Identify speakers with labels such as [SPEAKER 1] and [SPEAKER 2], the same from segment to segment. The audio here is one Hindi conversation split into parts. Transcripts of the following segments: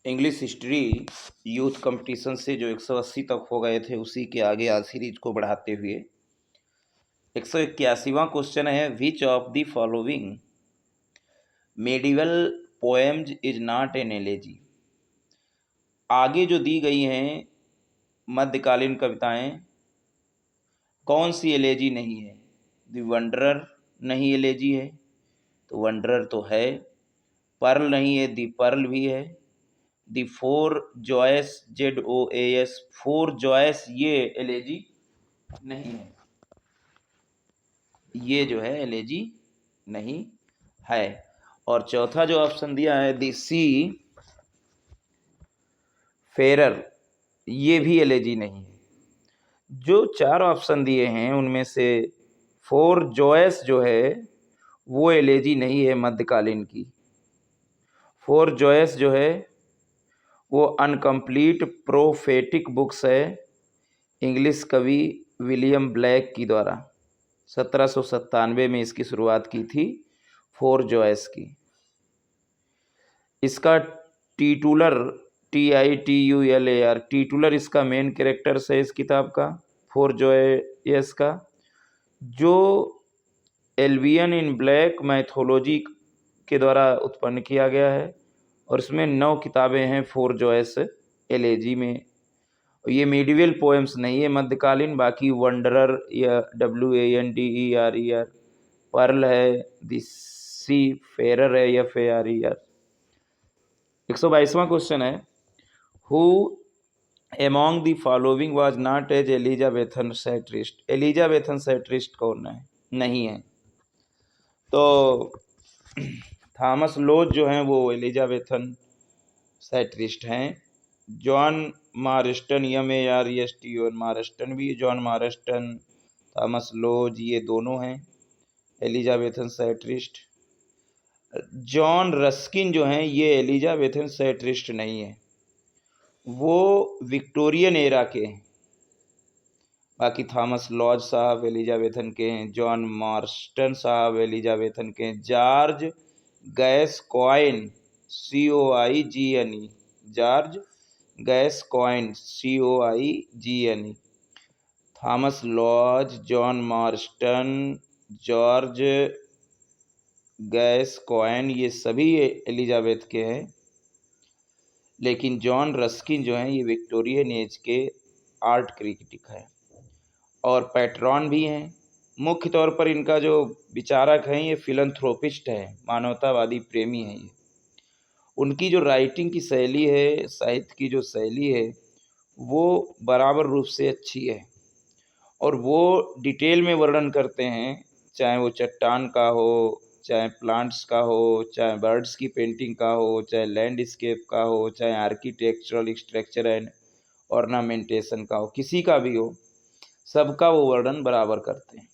[SPEAKER 1] इंग्लिश हिस्ट्री यूथ कंपटीशन से जो 180 तक हो गए थे उसी के आगे आज सीरीज को बढ़ाते हुए 181वां क्वेश्चन है, which of the following medieval poems is not an elegy. आगे जो दी गई हैं मध्यकालीन कविताएं कौन सी एलेजी नहीं है? द वंडरर नहीं एलेजी है, तो वंडरर तो है। पर्ल नहीं है, दी पर्ल भी है। The four Zoas ZOAS four Zoas ये एलेजी नहीं है, ये जो है एलेजी नहीं है। और चौथा जो ऑप्शन दिया है दी सी फेरर, ये भी एलेजी नहीं है। जो चार ऑप्शन दिए हैं उनमें से फोर जॉयस जो है वो एलेजी नहीं है मध्यकालीन की। फोर जॉयस जो है वो अनकम्प्लीट प्रोफेटिक बुक्स है इंग्लिश कवि विलियम ब्लैक की द्वारा। 1797 में इसकी शुरुआत की थी फोर जॉयस की। इसका टीटुलर TITULAR टीटुलर इसका मेन कैरेक्टर्स है इस किताब का, फोर जॉयस का, जो एल्बियन इन ब्लैक मैथोलॉजी के द्वारा उत्पन्न किया गया है। और इसमें 9 किताबें हैं फोर जॉयस एलेजी में। ये मेडिवल पोएम्स नहीं है मध्यकालीन। बाकी वंडरर या WANDERER, पर्ल है, द सी फेरर है या FARER। 122वां क्वेश्चन है, who among the following was not as Elizabethan satirist. Elizabethan satirist कौन है? नहीं है। तो थॉमस लोज जो हैं वो एलिजाबेथन सैटिरिस्ट हैं। जॉन मार्स्टन MARSTON मार्स्टन भी, जॉन मार्स्टन, थॉमस लोज, ये दोनों हैं एलिजाबेथन सैटिरिस्ट। जॉन रस्किन जो हैं ये एलिजाबेथन सैटिरिस्ट नहीं है, वो विक्टोरियन एरा के हैं। बाकी थॉमस लॉज साहब एलिजाबेथन के हैं, जॉन मार्स्टन साहब एलिजाबेथन के हैं, George Gascoigne COIGNE, George Gascoigne COIGNE, Thomas Lodge, John Marston, George Gascoigne, ये सभी एलिजाबेथ के हैं। लेकिन जॉन रस्किन जो हैं ये विक्टोरियन एज के आर्ट क्रिटिक है और पैट्रॉन भी हैं। मुख्य तौर पर इनका जो विचारक हैं ये फिलंथ्रोपिस्ट है, मानवतावादी प्रेमी हैं ये। उनकी जो राइटिंग की शैली है, साहित्य की जो शैली है, वो बराबर रूप से अच्छी है और वो डिटेल में वर्णन करते हैं, चाहे वो चट्टान का हो, चाहे प्लांट्स का हो, चाहे बर्ड्स की पेंटिंग का हो, चाहे लैंडस्केप का हो, चाहे आर्किटेक्चरल स्ट्रक्चर एंड ऑर्नामेंटेशन का हो, किसी का भी हो, सबका वो वर्णन बराबर करते हैं।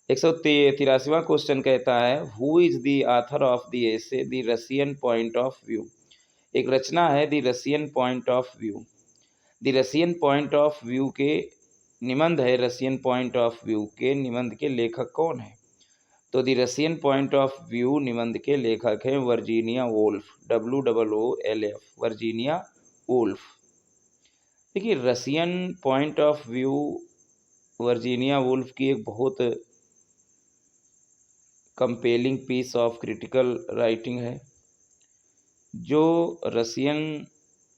[SPEAKER 1] 183वां क्वेश्चन कहता है, who is the author of the essay the Russian point of view. एक रचना है the Russian point of view. The Russian point of view के निबंध है, रशियन पॉइंट ऑफ व्यू के निबंध के लेखक कौन है? तो the Russian point of view निबंध के लेखक हैं Virginia Woolf, WOOLF, Virginia Woolf. देखिए, Russian point of view Virginia Woolf की एक बहुत compelling piece of critical writing है, जो रशियन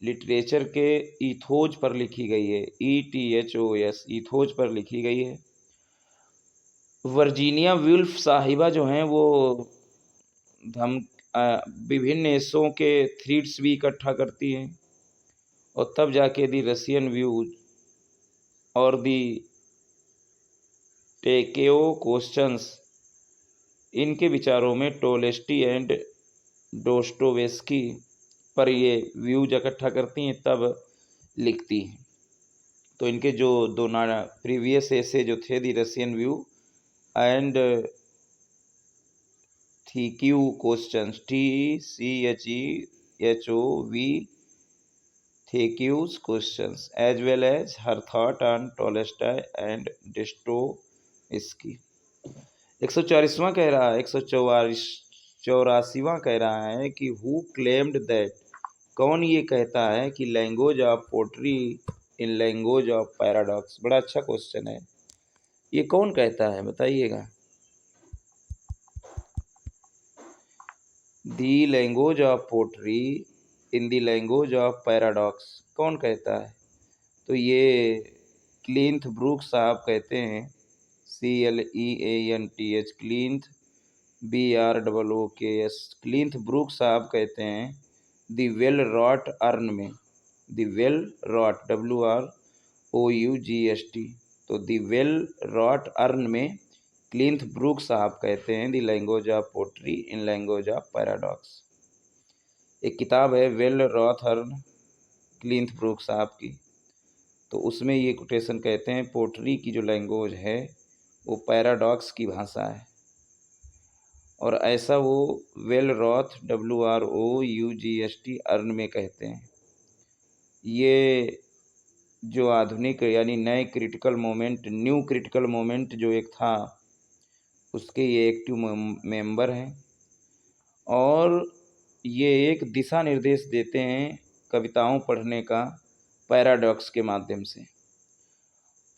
[SPEAKER 1] लिटरेचर के ईथोज पर लिखी गई है, ETHOS, ईथोज पर लिखी गई है। वर्जीनिया वुल्फ साहिबा जो हैं वो विभिन्न देशों के थ्रीड्स भी इकट्ठा करती हैं और तब जाके दी रशियन व्यूज और दी टेकेओ क्वेश्चंस, इनके विचारों में टोलेस्टी एंड डोस्टोवेस्की पर ये व्यूज इकट्ठा करती हैं तब लिखती हैं। तो इनके जो दो प्रीवियस ऐसे जो थे, the Russian view and Chekhov questions, TCHEHOV, Chekhov's questions, as well as her thought on Tolstoy and Dostoevsky. 144वां कह रहा है, 184वां कह रहा है कि हु क्लेम्ड दैट कौन ये कहता है कि language of poetry in language of paradox? बड़ा अच्छा क्वेश्चन है। ये कौन कहता है बताइएगा? The language of poetry in the language of paradox कौन कहता है? तो ये क्लिंथ ब्रूक साहब कहते हैं। CLEANTH क्लिंथ BROOKS क्लिंथ ब्रूक साहब कहते हैं दी वेल रॉट अर्न में, दी वेल रॉट WROUGST, तो दी वेल रॉट अर्न में क्लिंथ ब्रूक साहब कहते हैं the language of poetry in language of paradox. एक किताब है well wrought urn Cleanth Brook साहब की, तो उसमें ये कोटेशन कहते हैं पोट्री की जो लैंग्वेज है वो पैराडॉक्स की भाषा है, और ऐसा वो वेल रॉथ WROUGST अर्न में कहते हैं। ये जो आधुनिक यानी नए critical moment, new critical moment जो एक था, उसके ये एक्टिव मेंबर हैं, और ये एक दिशा निर्देश देते हैं कविताओं पढ़ने का पैराडॉक्स के माध्यम से,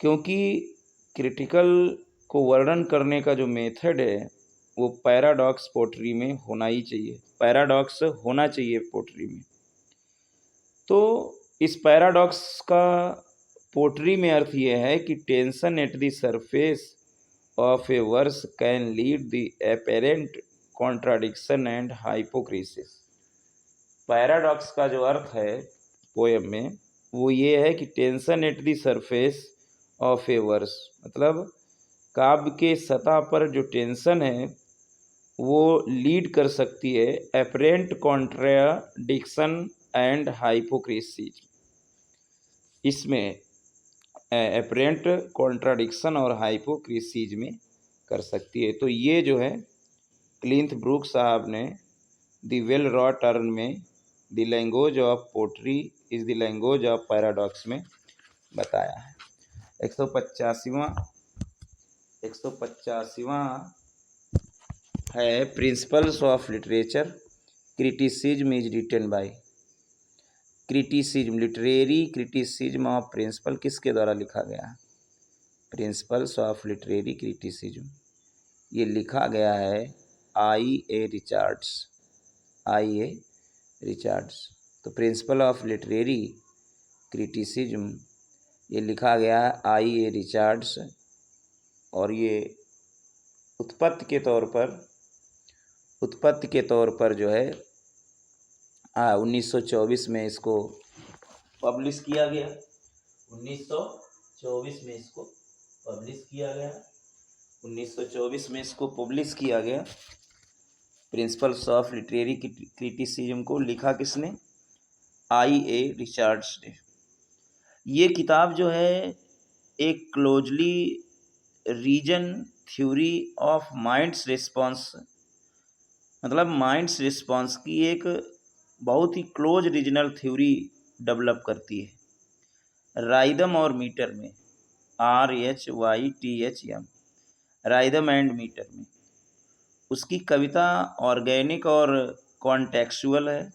[SPEAKER 1] क्योंकि क्रिटिकल को वर्णन करने का जो मेथड है वो पैराडॉक्स पोट्री में होना ही चाहिए, पैराडॉक्स होना चाहिए पोट्री में। तो इस पैराडॉक्स का पोट्री में अर्थ ये है कि tension at the surface of a verse can lead the apparent contradiction and hypocrisis. Paradox का जो अर्थ है पोएम में वो ये है कि tension at the surface of a verse, मतलब काव्य के सतह पर जो टेंशन है वो लीड कर सकती है एपरेंट कॉन्ट्राडिक्शन एंड हाइपोक्रेसीज। इसमें एपरेंट कॉन्ट्राडिक्शन और हाइपोक्रेसीज में कर सकती है। तो ये जो है क्लिंथ ब्रूक साहब ने द वेल रॉट अर्न में the language of poetry is the language of paradox में बताया है। 185वां है principles of literature criticism is written by. Criticism, literary criticism of principle किसके द्वारा लिखा गया है? प्रिंसिपल्स ऑफ लिटरेरी क्रिटिसिज्म ये लिखा गया है I.A. Richards, I.A. रिचर्ड्स। तो प्रिंसिपल ऑफ लिटरेरी क्रिटिसिज्म ये लिखा गया है I.A. रिचर्ड्स, और ये उत्पत्ति के तौर पर जो है 1924 में इसको पब्लिश किया गया। 1924 में इसको पब्लिश किया गया। 1924 में इसको पब्लिश किया गया। प्रिंसिपल्स ऑफ लिटरेरी क्रिटिसिज्म को लिखा किसने? I.A. रिचर्ड्स ने। ये किताब जो है एक closely reason theory of mind's response, मतलब माइंड्स रिस्पॉन्स की एक बहुत ही क्लोज रीजनल थ्योरी डेवलप करती है राइदम और मीटर में, RHYTHM, राइदम एंड मीटर में। उसकी कविता ऑर्गेनिक और कॉन्टेक्चुअल है,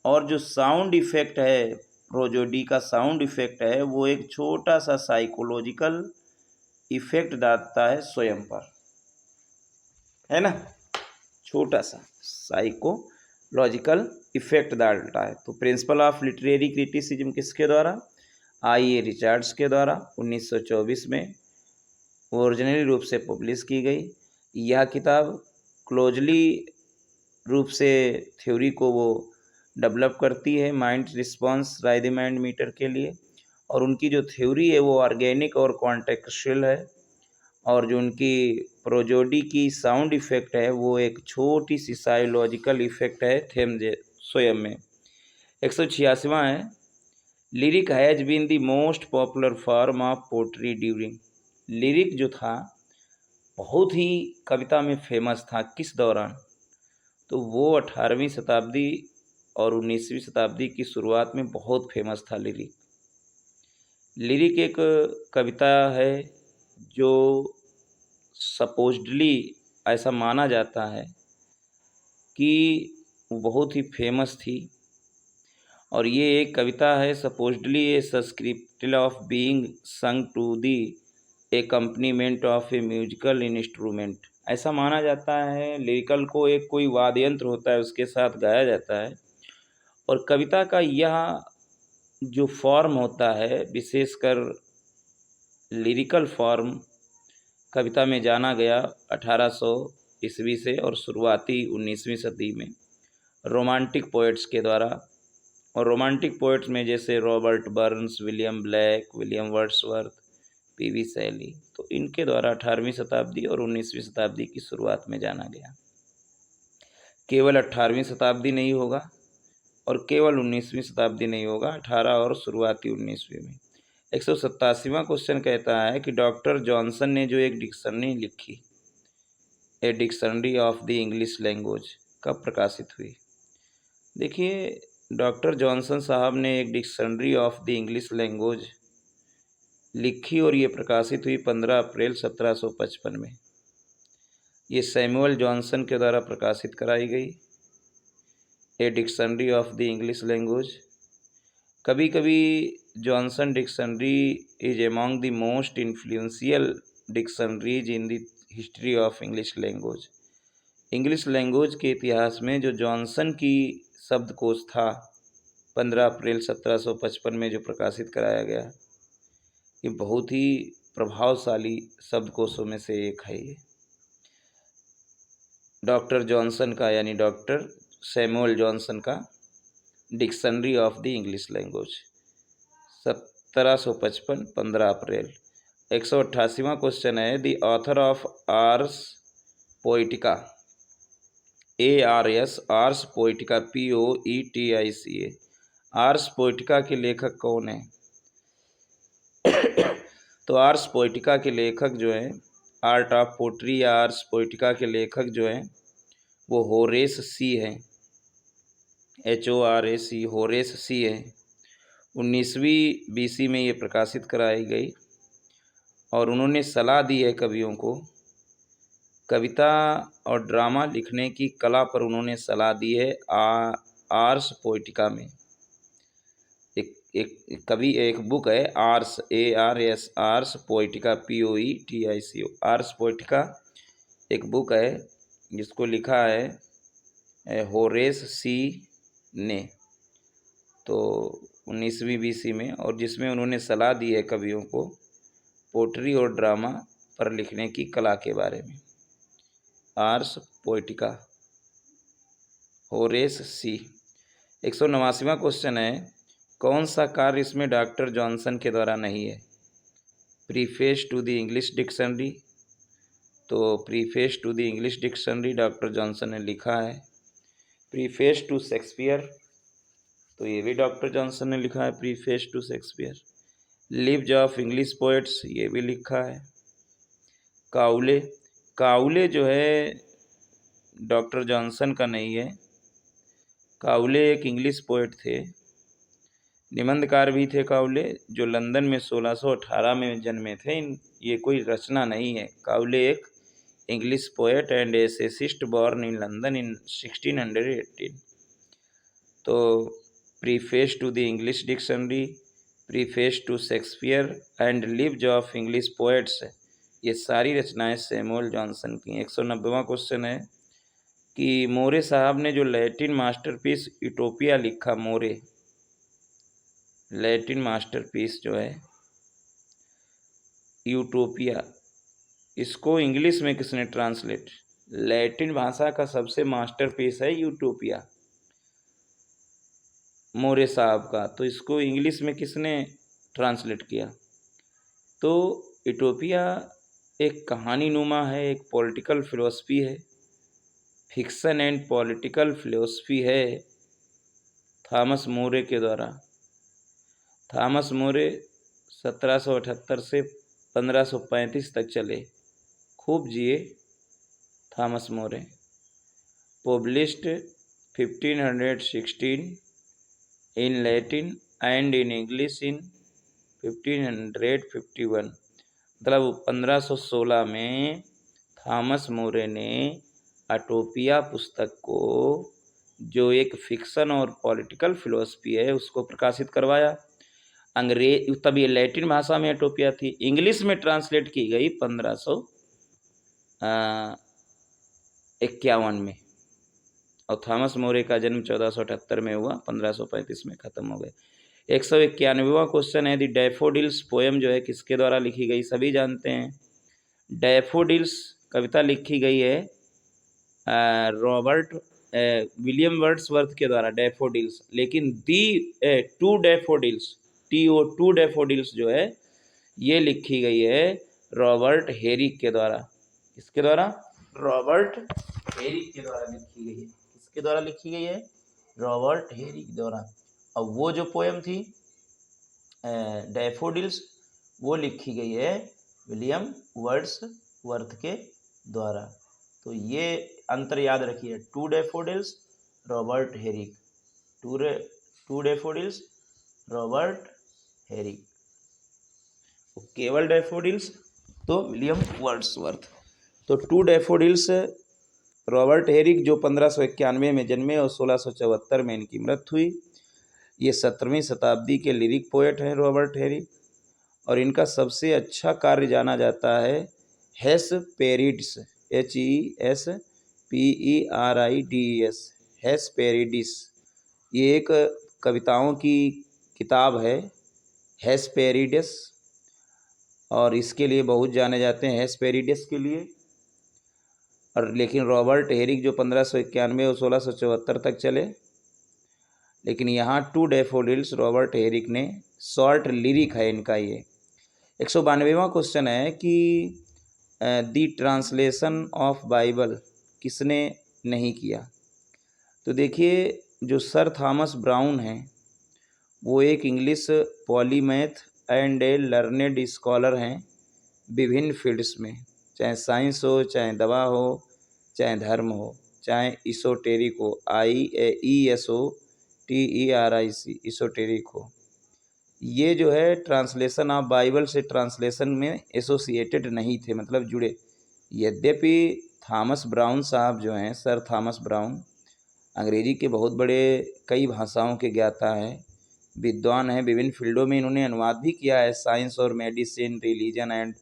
[SPEAKER 1] और जो साउंड इफेक्ट है, प्रोजोडी का साउंड इफेक्ट है, वो एक छोटा सा साइकोलॉजिकल इफेक्ट डालता है स्वयं पर, है ना, छोटा सा साइकोलॉजिकल इफेक्ट डालता है। तो प्रिंसिपल ऑफ लिटरेरी क्रिटिसिज्म किसके द्वारा? I.A. रिचर्ड्स के द्वारा 1924 में ओरिजिनली रूप से पब्लिश की गई। यह किताब क्लोजली रूप से थ्योरी को वो डेवलप करती है माइंड रिस्पॉन्स राइदम एंड मीटर के लिए, और उनकी जो थ्योरी है वो ऑर्गेनिक और कॉन्टेक्चुअल है, और जो उनकी प्रोजोडी की साउंड इफेक्ट है वो एक छोटी सी साइकोलॉजिकल इफेक्ट है थेम स्वयं में। 186वां है lyric has been the most popular form of poetry during. Lyric जो था बहुत ही कविता में फेमस था, किस दौरान? तो वो 18वीं शताब्दी और 19वीं शताब्दी की शुरुआत में बहुत फेमस था लिरिक। लिरिक एक कविता है जो सपोज्डली ऐसा माना जाता है कि वो बहुत ही फेमस थी, और ये एक कविता है, supposedly a subscript of being sung to the accompaniment of a musical instrument. ऐसा माना जाता है लिरिकल को एक कोई वाद्य यंत्र होता है उसके साथ गाया जाता है। और कविता का यह जो फॉर्म होता है, विशेषकर लिरिकल फॉर्म, कविता में जाना गया 1800 ईस्वी से और शुरुआती 19वीं सदी में रोमांटिक पोएट्स के द्वारा। और रोमांटिक पोएट्स में जैसे Robert Burns, William black, William Wordsworth, PV शैली, तो इनके द्वारा 18वीं शताब्दी और 19वीं शताब्दी की शुरुआत में जाना गया। केवल 18वीं शताब्दी नहीं होगा और केवल 19वीं शताब्दी नहीं होगा, 18 और शुरुआती 19वीं में। 187वां क्वेश्चन कहता है कि डॉक्टर जॉनसन ने जो एक डिक्शनरी लिखी, a dictionary of the English language, कब प्रकाशित हुई? देखिए, डॉक्टर जॉनसन साहब ने एक dictionary of the English language लिखी और ये प्रकाशित हुई 15 अप्रैल 1755 में। ये सैमुअल जॉनसन के द्वारा प्रकाशित कराई गई, a dictionary of the English language. कभी कभी Johnson dictionary is among the most influential dictionaries in the history of English language. English language के इतिहास में जो जॉनसन की शब्दकोश था 15 अप्रैल 1755 में जो प्रकाशित कराया गया, ये बहुत ही प्रभावशाली शब्दकोशों में से एक है। ये डॉक्टर जॉनसन का, यानी डॉक्टर सैमुअल जॉनसन का dictionary of the English language, 1755, 15 अप्रैल। 188वां क्वेश्चन है, the author of Ars Poetica, ARS, Ars Poetica, POETICA, Ars Poetica के लेखक कौन है? तो आर्स पोइटिका के लेखक जो हैं, आर्ट ऑफ पोट्री या आर्स पोइटिका के लेखक जो हैं वो होरेस सी हैं, HORAC, होरेस सी है। 19वीं BC में ये प्रकाशित कराई गई और उन्होंने सलाह दी है कवियों को, कविता और ड्रामा लिखने की कला पर उन्होंने सलाह दी है आर्स पोइटिका में। एक कवि, एक बुक है Ars, ARS, Ars Poetica, POETICA, Ars Poetica एक बुक है जिसको लिखा है होरेस सी ने, तो 19वीं BC में, और जिसमें उन्होंने सलाह दी है कवियों को पोट्री और ड्रामा पर लिखने की कला के बारे में। आर्स पोइटिका, होरेस सी। 189वां क्वेश्चन है, कौन सा कार्य इसमें डॉक्टर जॉनसन के द्वारा नहीं है? Preface to the English dictionary, तो preface to the English dictionary doctor Johnson ने लिखा है। प्रीफेस टू शेक्सपियर, तो ये भी डॉक्टर जॉनसन ने लिखा है, preface to Shakespeare. Lives of English poets, ये भी लिखा है। काउले, काउले जो है डॉक्टर जॉनसन का नहीं है। काउले एक इंग्लिश पोएट थे, निबंधकार भी थे काउले, जो लंदन में 1618 में जन्मे थे। ये कोई रचना नहीं है। काउले एक English poet and essayist born in London in 1618। तो preface to the English dictionary, preface to Shakespeare and lives of English poets, ये सारी रचनाएं सैमुअल जॉनसन की। 190वां क्वेश्चन है कि मोरे साहब ने जो लैटिन मास्टरपीस यूटोपिया लिखा, मोरे लैटिन मास्टरपीस जो है यूटोपिया, इसको इंग्लिश में किसने ट्रांसलेट? लैटिन भाषा का सबसे मास्टरपीस है यूटोपिया, मोरे साहब का, तो इसको इंग्लिश में किसने ट्रांसलेट किया? तो यूटोपिया एक कहानी नुमा है, एक पॉलिटिकल फिलोसफी है, फिक्शन एंड पॉलिटिकल फिलोसफी है थॉमस मोरे के द्वारा। थॉमस मोरे 1778 से 1535 तक चले, खूब जिए Thomas more. Published 1516 in Latin and in English in 1551, मतलब 1516 में थॉमस मोरे ने यूटोपिया पुस्तक को जो एक फिक्शन और पॉलिटिकल फिलोसफी है उसको प्रकाशित करवाया। अंग्रेज तब ये लैटिन भाषा में यूटोपिया थी, इंग्लिश में ट्रांसलेट की गई 1551 में, और थॉमस मोरे का जन्म 1478 में हुआ, 1535 में ख़त्म हो गए। 191वां क्वेश्चन है, दी डैफोडिल्स पोएम जो है किसके द्वारा लिखी गई, सभी जानते हैं। डैफोडिल्स कविता लिखी गई है रॉबर्ट विलियम वर्ड्सवर्थ के द्वारा, डैफोडिल्स। लेकिन दी टू डैफोडिल्स, टू डैफोडिल्स जो है ये लिखी गई है रॉबर्ट हेरिक के द्वारा। किसके द्वारा? रॉबर्ट हेरिक के द्वारा लिखी गई है। किसके द्वारा लिखी गई है? रॉबर्ट हेरिक द्वारा। और वो जो पोएम थी डैफोडिल्स, वो लिखी गई है विलियम वर्ड्सवर्थ के द्वारा। तो ये अंतर याद रखिए, to daffodils Robert Herrick, to daffodils Robert Herrick, केवल डैफोडिल्स तो विलियम वर्ड्सवर्थ। तो टू डैफोडिल्स रॉबर्ट हेरिक जो 1591 में जन्मे और 1674 में इनकी मृत्यु हुई। ये 17वीं शताब्दी के लिरिक पोएट हैं रॉबर्ट हेरिक, और इनका सबसे अच्छा कार्य जाना जाता है हेस्पेरिड्स, HESPERIDES, हेस्पेरिडिस। ये एक कविताओं की किताब है हेस्पेरिडिस, और इसके लिए बहुत जाने जाते हैं हेस्पेरिडिस के लिए। और लेकिन रॉबर्ट हेरिक जो 1591 और 1674 तक चले, लेकिन यहाँ टू डैफोडिल्स रॉबर्ट हेरिक ने शॉर्ट लिरिक है इनका ये। 192वां क्वेश्चन है कि दी ट्रांसलेशन ऑफ बाइबल किसने नहीं किया। तो देखिए, जो सर थॉमस ब्राउन हैं वो एक English polymath and A learned scholar हैं विभिन्न फील्ड्स में, चाहे साइंस हो, चाहे दवा हो, चाहे धर्म हो, चाहे इsoteric हो, IESOTERIC, इsoteric हो। ये जो है ट्रांसलेशन ऑफ बाइबल से ट्रांसलेशन में एसोसिएटेड नहीं थे, मतलब जुड़े। यद्यपि थॉमस ब्राउन साहब जो हैं, सर थॉमस ब्राउन, अंग्रेजी के बहुत बड़े कई भाषाओं के ज्ञाता हैं, विद्वान हैं, विभिन्न फील्डों में इन्होंने अनुवाद भी किया है, साइंस और मेडिसिन, रिलीजन एंड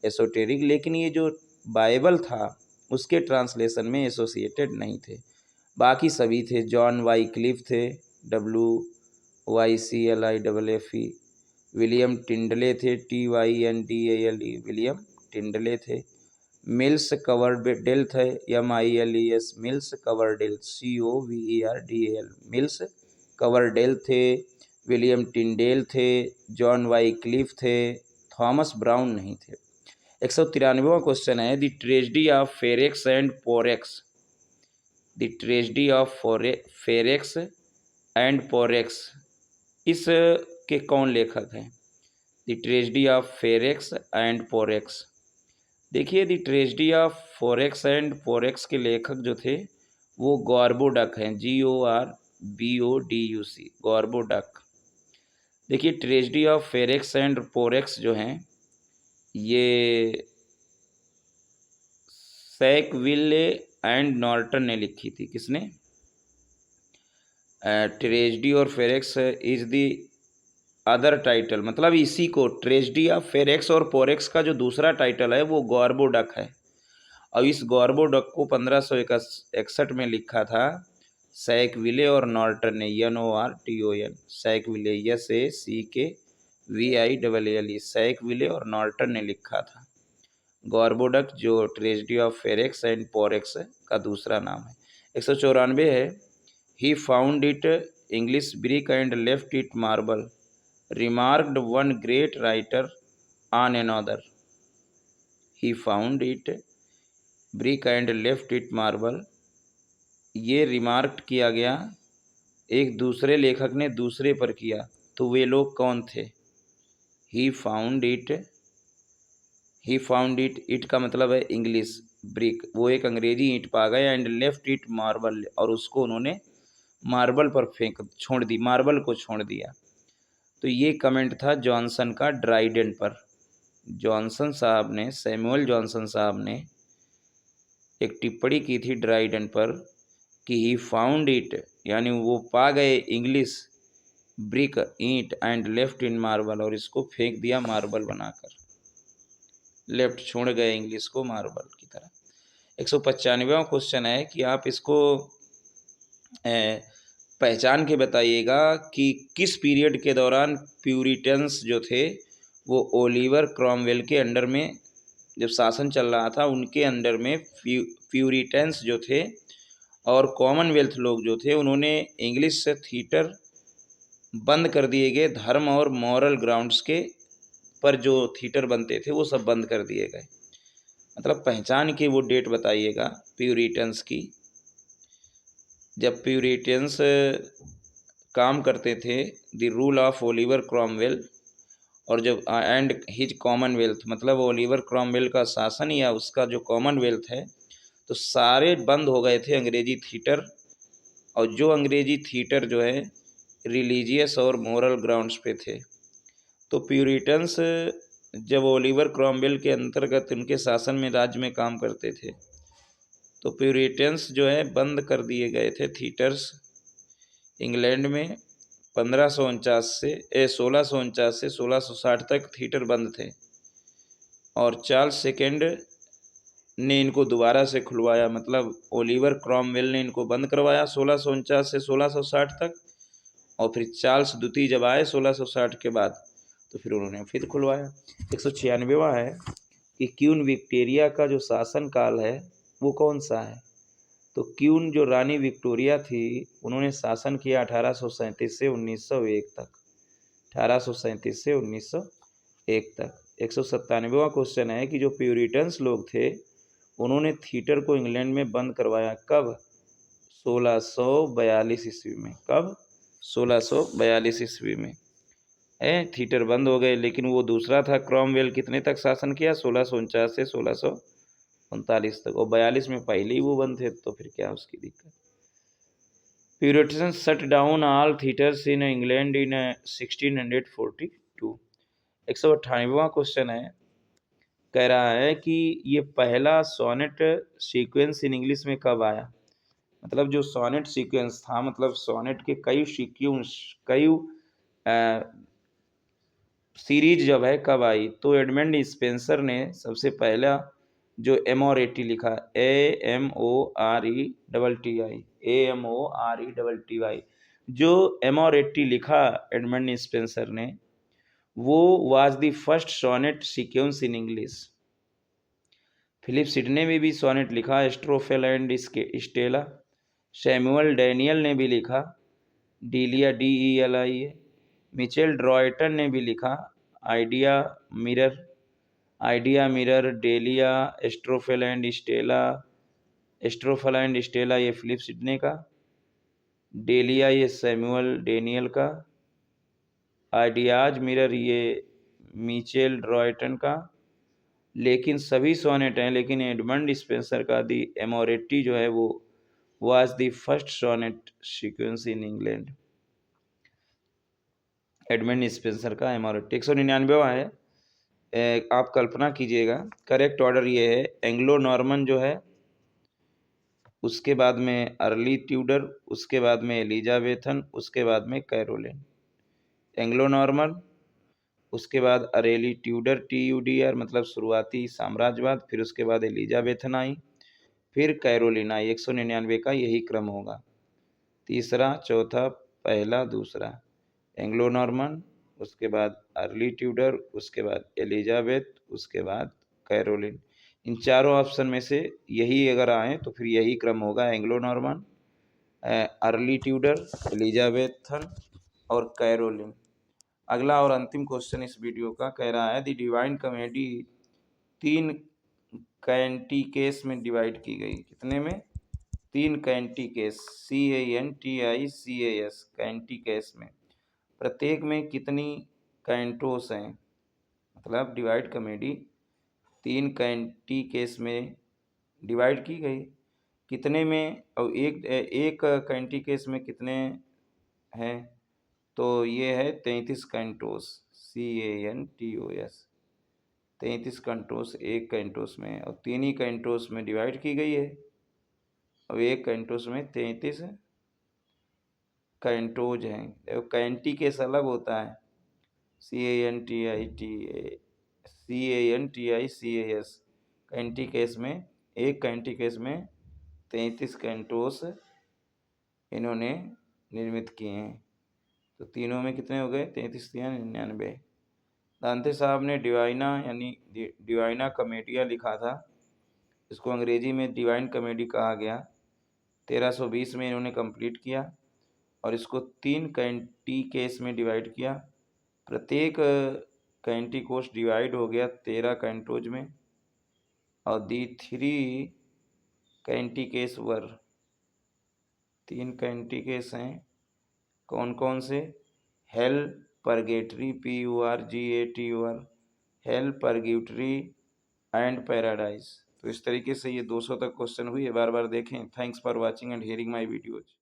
[SPEAKER 1] एसोटेरिक, लेकिन ये जो बाइबल था उसके ट्रांसलेशन में एसोसिएटेड नहीं थे। बाकी सभी थे, जॉन वाइक्लिफ थे, WYCLIFFE, विलियम टिंडले थे, TYNDALE, विलियम टिंडले थे, मिल्स कवरडेल थे, MILES, Miles Coverdale, COVERDAL, Miles Coverdale थे, विलियम टिंडेल थे, जॉन वाइक्लिफ थे, थॉमस ब्राउन नहीं थे। 193वां क्वेश्चन है, the tragedy of Ferrex and Porrex, the tragedy of Ferrex and Porrex, इस के कौन लेखक हैं? The tragedy of Ferrex and Porrex. देखिए, the tragedy of Ferrex and Porrex के लेखक जो थे वो गॉर्बोडक हैं, GORBODUC, गॉर्बोडक। देखिए, ट्रेजेडी ऑफ फेरेक्स एंड पोरेक्स जो हैं ये सैकविले एंड नॉर्टन ने लिखी थी। किसने? ट्रेजेडी और Farex is the other title, मतलब इसी को ट्रेजेडी ऑफ फेरेक्स और पोरेक्स का जो दूसरा टाइटल है वो गॉर्बोडक है, और इस गॉर्बोडक को 1561 में लिखा था सैकविले और नॉर्टन ने, NORTON, सैकविले, SACKVILLE, सैकविले और नॉर्टन ने लिखा था। गॉर्बोडक जो ट्रेजेडी ऑफ फेरेक्स एंड पोरेक्स का दूसरा नाम है। 194 है, he found it English brick and left it marble, remarked one great writer on another, he found it brick and left it marble। ये रिमार्क किया गया, एक दूसरे लेखक ने दूसरे पर किया, तो वे लोग कौन थे? he found it, इट का मतलब है इंग्लिश ब्रिक, वो एक अंग्रेजी ईंट पा गए, एंड लेफ्ट इट मार्बल, और उसको उन्होंने मार्बल पर छोड़ दी, मार्बल को छोड़ दिया। तो ये कमेंट था जॉनसन का ड्राइडेन पर। जॉनसन साहब ने, सैमुअल जॉनसन साहब ने एक टिप्पणी की थी ड्राइडेन पर कि ही फाउंड इट, यानी वो पा गए इंग्लिश ब्रिक ईंट एंड लेफ्ट इन मार्बल, और इसको फेंक दिया मार्बल बनाकर, लेफ्ट छोड़ गए इंग्लिश को मार्बल की तरह। 195वां क्वेश्चन है कि आप इसको पहचान के बताइएगा कि किस पीरियड के दौरान प्यूरिटन्स जो थे वो ओलिवर क्रॉमवेल के अंडर में जब शासन चल रहा था उनके अंडर में प्यूरिटन्स जो थे और कॉमनवेल्थ लोग जो थे उन्होंने इंग्लिश से थिएटर बंद कर दिए गए, धर्म और मॉरल ग्राउंड्स के पर जो थिएटर बनते थे वो सब बंद कर दिए गए। मतलब पहचान के वो डेट बताइएगा प्यूरिटन्स की, जब प्यूरिटन्स काम करते थे, the rule of Oliver Cromwell, और जब एंड हिज कॉमनवेल्थ, मतलब ओलिवर क्रॉमवेल का शासन या उसका जो कॉमनवेल्थ है, तो सारे बंद हो गए थे अंग्रेजी थिएटर, और जो अंग्रेजी थिएटर जो है रिलीजियस और मोरल ग्राउंड्स पे थे। तो प्यूरिटन्स जब ओलिवर क्रॉमवेल के अंतर्गत उनके शासन में राज्य में काम करते थे, तो प्यूरिटन्स जो है बंद कर दिए गए थे थिएटर्स इंग्लैंड में। 1649 से 1660 तक थिएटर बंद थे, और चार्ल्स सेकेंड ने इनको दोबारा से खुलवाया, मतलब ओलिवर क्रॉमवेल ने इनको बंद करवाया 1649 से 1660 तक, और फिर चार्ल्स द्वितीय जब आए 1660 के बाद तो फिर उन्होंने फिर खुलवाया। 196वां है कि क्वीन विक्टोरिया का जो शासन काल है वो कौन सा है। तो क्वीन जो रानी विक्टोरिया थी उन्होंने शासन किया 1837 से 1901 तक, 1837 से 1901 तक। 197वां क्वेश्चन है कि जो प्यूरिटन्स लोग थे उन्होंने थिएटर को इंग्लैंड में बंद करवाया कब, 1642 ईस्वी में। कब, 1642 ईस्वी में थिएटर बंद हो गए, लेकिन वो दूसरा था क्रॉमवेल कितने तक शासन किया, 1649 से 1639 तक, और 42 में पहले ही वो बंद थे, तो फिर क्या उसकी दिक्कत। Puritans shut down all theatres in England in 1642। 198वां क्वेश्चन है, कह रहा है कि ये पहला सोनेट सीक्वेंस इन इंग्लिश में कब आया। मतलब जो सोनेट सीक्वेंस था, मतलब सोनेट के कई सीक्वेंस, कई सीरीज जब है कब आई, तो एडमंड स्पेंसर ने सबसे पहला जो एमोरेटी लिखा, AMORETTI, AMORETTI, जो एमोरेटी लिखा एडमंड स्पेंसर ने, वो was the first sonnet sequence in English. Philip Sidney ने भी सोनेट लिखा, Astrophel and Stella. Samuel Daniel ने भी लिखा, डीलिया DELIA। मिचेल ड्रॉयटन ने भी लिखा, idea mirror, dahlia, एस्ट्रोफेल and Stella ये फिलिप सिडने का, डेलिया ये सैमुअल डैनियल का, आइडियाज मिरर ये मिचेल ड्रॉयटन का। लेकिन सभी सोनेट हैं, लेकिन एडमंड स्पेंसर का दी एमोरेटी जो है वो was the first sonnet sequence in England. Edmund Spenser का एमोरेटी। 199वां है, आप कल्पना कीजिएगा, करेक्ट ऑर्डर ये है, एंग्लो नॉर्मन जो है, उसके बाद में अर्ली ट्यूडर, उसके बाद में एलिजाबेथन, उसके बाद में कैरोलिन। एंग्लो नॉर्मन, उसके बाद अरेली ट्यूडर TUDR मतलब शुरुआती साम्राज्यवाद, फिर उसके बाद एलिजाबेथन आई, फिर कैरोलिन आई। 199 का यही क्रम होगा, तीसरा चौथा पहला दूसरा, एंग्लो नॉर्मन, उसके बाद अर्ली ट्यूडर, उसके बाद एलिजाबेथ, उसके बाद कैरोलिन। इन चारों ऑप्शन में से यही अगर आए तो फिर यही क्रम होगा, Anglo Norman, early Tudor, Elizabethan और कैरोलिन। अगला और अंतिम क्वेश्चन इस वीडियो का कह रहा है, द डिवाइन कॉमेडी 3 कैंटिकेस में डिवाइड की गई। कितने में, 3 कैंटिकेस, CANTICAS, कैंटिकेस में। प्रत्येक में कितनी कैंटोस हैं, मतलब डिवाइड कॉमेडी 3 कैंटिकेस में डिवाइड की गई, कितने में, और एक कैंटिकेस में कितने हैं, तो ये है 33 कैंटोस, CANTOS, 33 कैंटोस एक कैंटोस में, और 3 ही कैंटोस में डिवाइड की गई है। अब एक कैंटोस में 33 कैंटोज हैं। देखो कैंटी केस अलग होता है, CANTICAS। कैंटी केस में, एक कैंटी केस में 33 कैंटोस इन्होंने निर्मित किए हैं। तो तीनों में कितने हो गए? 33 या 99। दांते साहब ने डिवाइना यानी डिवाइना कमेडिया लिखा था, इसको अंग्रेजी में डिवाइन कमेडी कहा गया। 1320 में इन्होंने कंप्लीट किया और इसको 3 कैंटी केस में डिवाइड किया। प्रत्येक कैंटी कोस डिवाइड हो गया 13 कैंटोज में, और दी 3 कैंटी केस वर, 3 कैंटी केस हैं। कौन कौन से? Hell, purgatory PURGATUR, hell, purgatory and paradise. तो इस तरीके से ये 200 तक क्वेश्चन हुई है। बार बार देखें। Thanks for watching and hearing my videos.